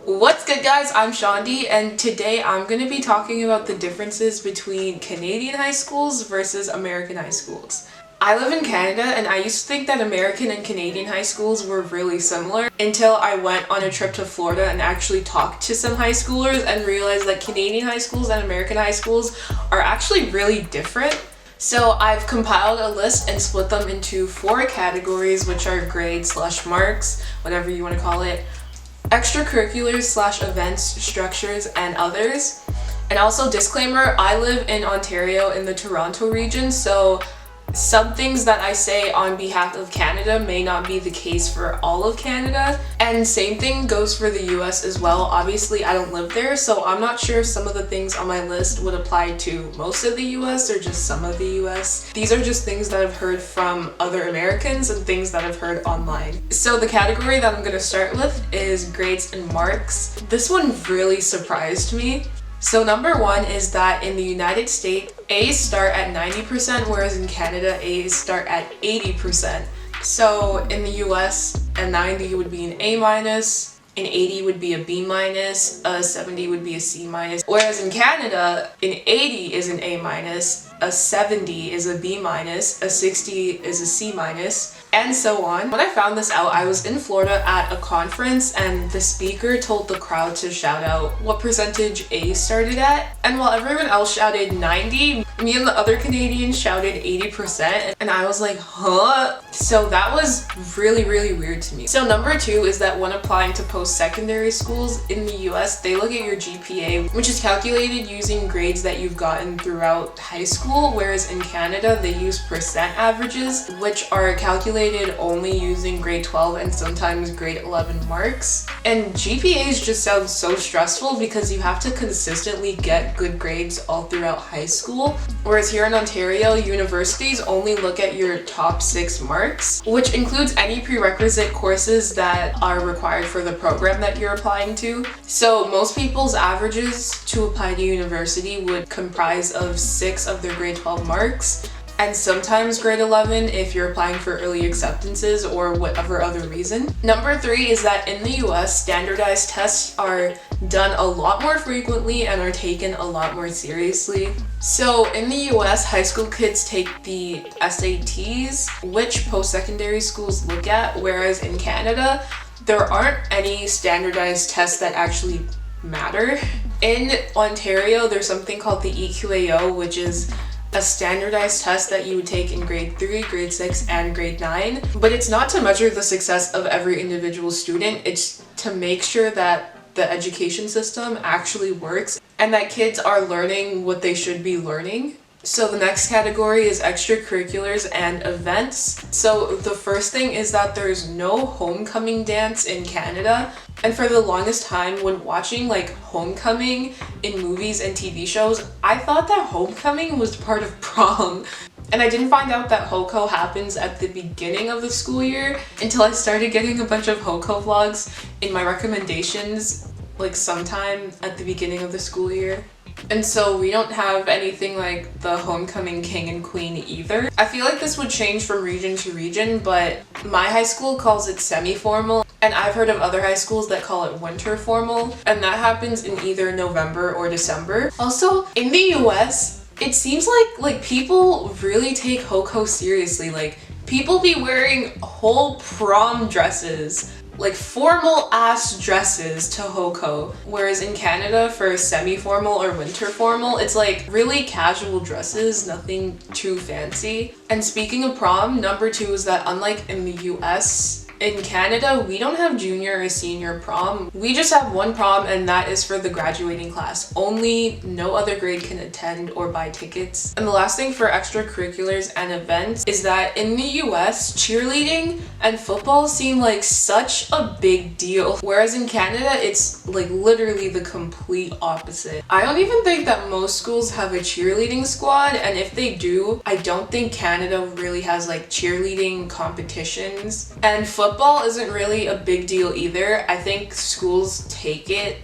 What's good, guys? I'm Shandi, and today I'm going to be talking about the differences between Canadian high schools versus American high schools. I live in Canada, and I used to think that American and Canadian high schools were really similar until I went on a trip to Florida and actually talked to some high schoolers and realized that Canadian high schools and American high schools are actually really different. So I've compiled a list and split them into 4 categories, which are grades/marks, whatever you want to call it, extracurriculars/events, structures, and others. And also, disclaimer, I live in Ontario in the Toronto region, so some things that I say on behalf of Canada may not be the case for all of Canada. And same thing goes for the US as well. Obviously, I don't live there, so I'm not sure if some of the things on my list would apply to most of the US or just some of the US. These are just things that I've heard from other Americans and things that I've heard online. So the category that I'm going to start with is grades and marks. This one really surprised me. So number 1 is that in the United States, A's start at 90%, whereas in Canada, A's start at 80%. So in the US, a 90 would be an A minus, an 80 would be a B minus, a 70 would be a C minus. Whereas in Canada, an 80 is an A minus, a 70 is a B minus, a 60 is a C minus, and so on. When I found this out, I was in Florida at a conference and the speaker told the crowd to shout out what percentage A started at. And while everyone else shouted 90, me and the other Canadians shouted 80%. And I was like, huh? So that was really weird to me. So number 2 is that when applying to post-secondary schools in the US, they look at your GPA, which is calculated using grades that you've gotten throughout high school, whereas in Canada, they use percent averages, which are calculated only using grade 12 and sometimes grade 11 marks. And GPAs just sound so stressful because you have to consistently get good grades all throughout high school. Whereas here in Ontario, universities only look at your top 6 marks, which includes any prerequisite courses that are required for the program that you're applying to. So most people's averages to apply to university would comprise of 6 of their grade 12 marks, and sometimes grade 11 if you're applying for early acceptances or whatever other reason. Number 3 is that in the US, standardized tests are done a lot more frequently and are taken a lot more seriously. So in the US, high school kids take the SATs, which post-secondary schools look at, whereas in Canada, there aren't any standardized tests that actually matter. In Ontario, there's something called the EQAO, which is a standardized test that you would take in grade 3, grade 6, and grade 9. But it's not to measure the success of every individual student, it's to make sure that the education system actually works and that kids are learning what they should be learning. So the next category is extracurriculars and events. So the first thing is that there's no homecoming dance in Canada. And for the longest time, when watching like homecoming in movies and TV shows, I thought that homecoming was part of prom. And I didn't find out that HOCO happens at the beginning of the school year until I started getting a bunch of HOCO vlogs in my recommendations, like sometime at the beginning of the school year. And so we don't have anything like the homecoming king and queen either. I feel like this would change from region to region, but my high school calls it semi-formal, and I've heard of other high schools that call it winter formal, and that happens in either November or December. Also, in the US, it seems like people really take HOCO seriously. Like, people be wearing whole prom dresses, like formal ass dresses to HOCO, whereas in Canada for semi-formal or winter formal, it's like really casual dresses, nothing too fancy. And speaking of prom, number 2 is that unlike in the US, in Canada, we don't have junior or senior prom. We just have one prom, and that is for the graduating class. Only no other grade can attend or buy tickets. And the last thing for extracurriculars and events is that in the US, cheerleading and football seem like such a big deal, whereas in Canada, it's like literally the complete opposite. I don't even think that most schools have a cheerleading squad, and if they do, I don't think Canada really has like cheerleading competitions. And football isn't really a big deal either. I think schools take it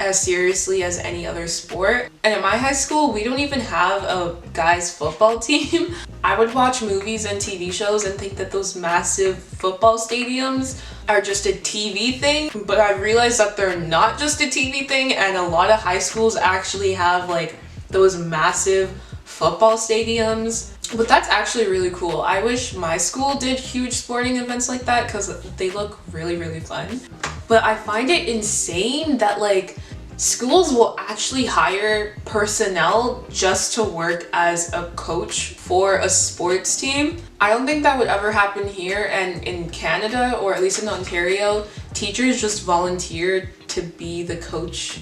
as seriously as any other sport. And at my high school, we don't even have a guys football team. I would watch movies and TV shows and think that those massive football stadiums are just a TV thing, but I realized that they're not just a TV thing, and a lot of high schools actually have like those massive football stadiums. But that's actually really cool. I wish my school did huge sporting events like that because they look really, really fun. But I find it insane that like schools will actually hire personnel just to work as a coach for a sports team. I don't think that would ever happen here, and in Canada, or at least in Ontario, teachers just volunteer to be the coach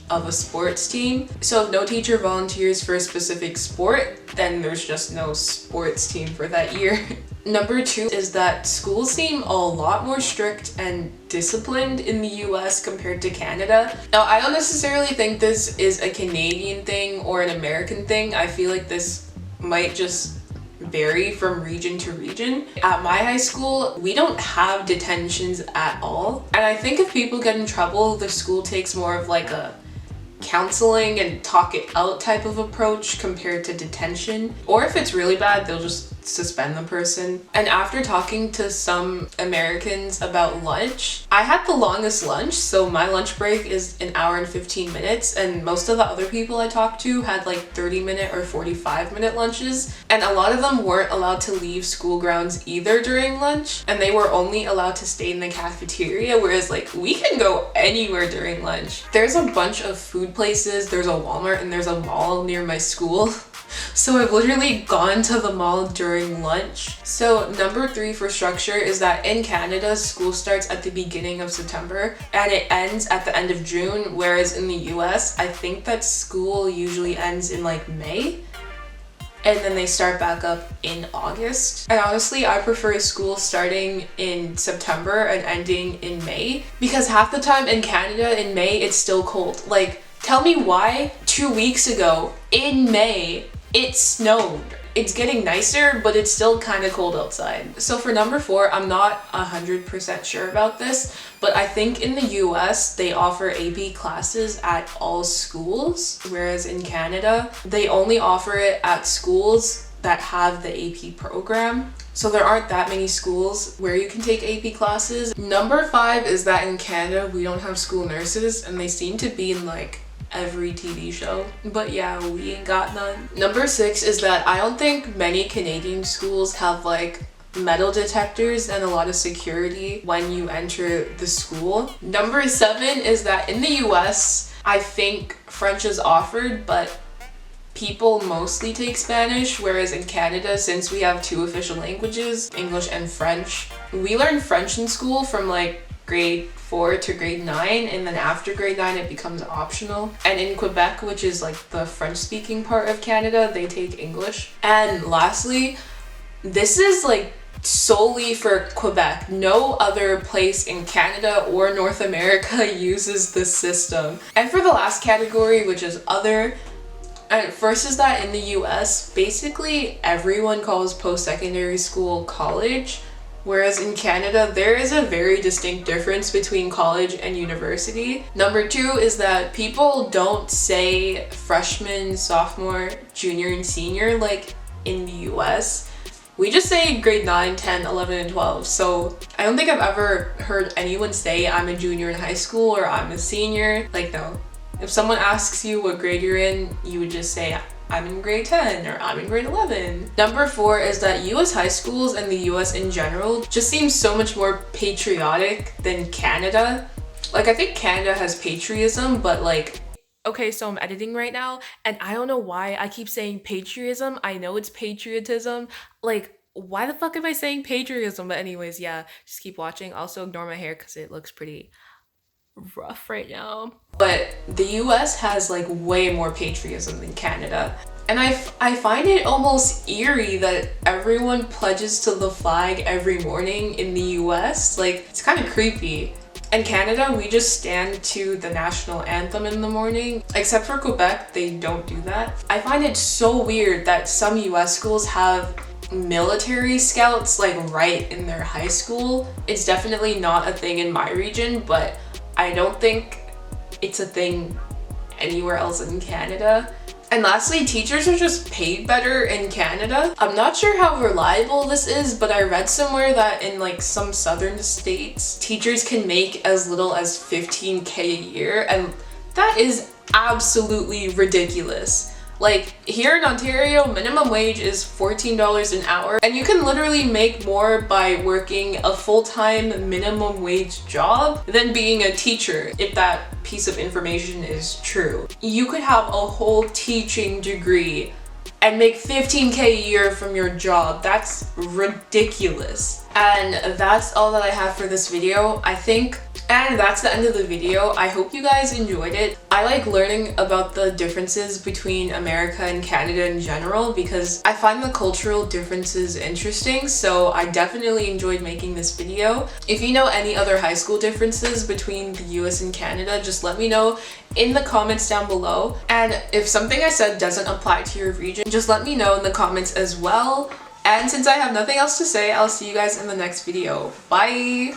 of a sports team. So if no teacher volunteers for a specific sport, then there's just no sports team for that year. Number 2 is that schools seem a lot more strict and disciplined in the US compared to Canada. Now, I don't necessarily think this is a Canadian thing or an American thing. I feel like this might just vary from region to region. At my high school, we don't have detentions at all. And I think if people get in trouble, the school takes more of like a counseling and talk it out type of approach compared to detention. Or if it's really bad, they'll just suspend the person. And after talking to some Americans about lunch, I had the longest lunch, so my lunch break is an hour and 15 minutes, and most of the other people I talked to had like 30-minute or 45-minute lunches, and a lot of them weren't allowed to leave school grounds either during lunch, and they were only allowed to stay in the cafeteria, whereas like we can go anywhere during lunch. There's a bunch of food places, there's a Walmart, and there's a mall near my school. So I've literally gone to the mall during lunch. So number 3 for structure is that in Canada, school starts at the beginning of September and it ends at the end of June, whereas in the US, I think that school usually ends in like May, and then they start back up in August. And honestly, I prefer school starting in September and ending in May, because half the time in Canada in May, it's still cold. Like, tell me why 2 weeks ago in May, it snowed. It's getting nicer, but it's still kind of cold outside. So for number 4, I'm not 100% sure about this, but I think in the US, they offer AP classes at all schools, whereas in Canada, they only offer it at schools that have the AP program. So there aren't that many schools where you can take AP classes. Number 5 is that in Canada, we don't have school nurses, and they seem to be in like every TV show, but yeah, we ain't got none. Number 6 is that I don't think many Canadian schools have like metal detectors and a lot of security when you enter the school. Number 7 is that in the US, I think French is offered, but people mostly take Spanish, whereas in Canada, since we have 2 official languages, English and French, we learn French in school from like grade 4 to grade 9, and then after grade 9 it becomes optional. And in Quebec, which is like the French speaking part of Canada, they take English. And lastly, this is like solely for Quebec. No other place in Canada or North America uses this system. And for the last category, which is other, and first is that in the US, basically everyone calls post-secondary school college, whereas in Canada, there is a very distinct difference between college and university. Number 2 is that people don't say freshman, sophomore, junior, and senior like in the US. We just say grade 9, 10, 11, and 12. So I don't think I've ever heard anyone say I'm a junior in high school or I'm a senior. Like, no. If someone asks you what grade you're in, you would just say, I'm in grade 10 or I'm in grade 11. Number 4 is that US high schools and the US in general just seems so much more patriotic than Canada. Like, I think Canada has patriotism, but like, okay, so I'm editing right now and I don't know why I keep saying patriotism. I know it's patriotism. Like, why the fuck am I saying patriotism? But anyways, yeah, just keep watching. Also ignore my hair because it looks pretty rough right now. But the US has like way more patriotism than Canada. And I find it almost eerie that everyone pledges to the flag every morning in the US. Like, it's kind of creepy. In Canada, we just stand to the national anthem in the morning. Except for Quebec, they don't do that. I find it so weird that some US schools have military scouts like right in their high school. It's definitely not a thing in my region, but I don't think it's a thing anywhere else in Canada. And lastly, teachers are just paid better in Canada. I'm not sure how reliable this is, but I read somewhere that in like some southern states, teachers can make as little as $15,000 a year, and that is absolutely ridiculous. Like, here in Ontario, minimum wage is $14 an hour, and you can literally make more by working a full-time minimum wage job than being a teacher, if that piece of information is true. You could have a whole teaching degree and make $15,000 a year from your job. That's ridiculous. And that's all that I have for this video, I think. And that's the end of the video. I hope you guys enjoyed it. I like learning about the differences between America and Canada in general because I find the cultural differences interesting, so I definitely enjoyed making this video. If you know any other high school differences between the US and Canada, just let me know in the comments down below. And if something I said doesn't apply to your region, just let me know in the comments as well. And since I have nothing else to say, I'll see you guys in the next video. Bye!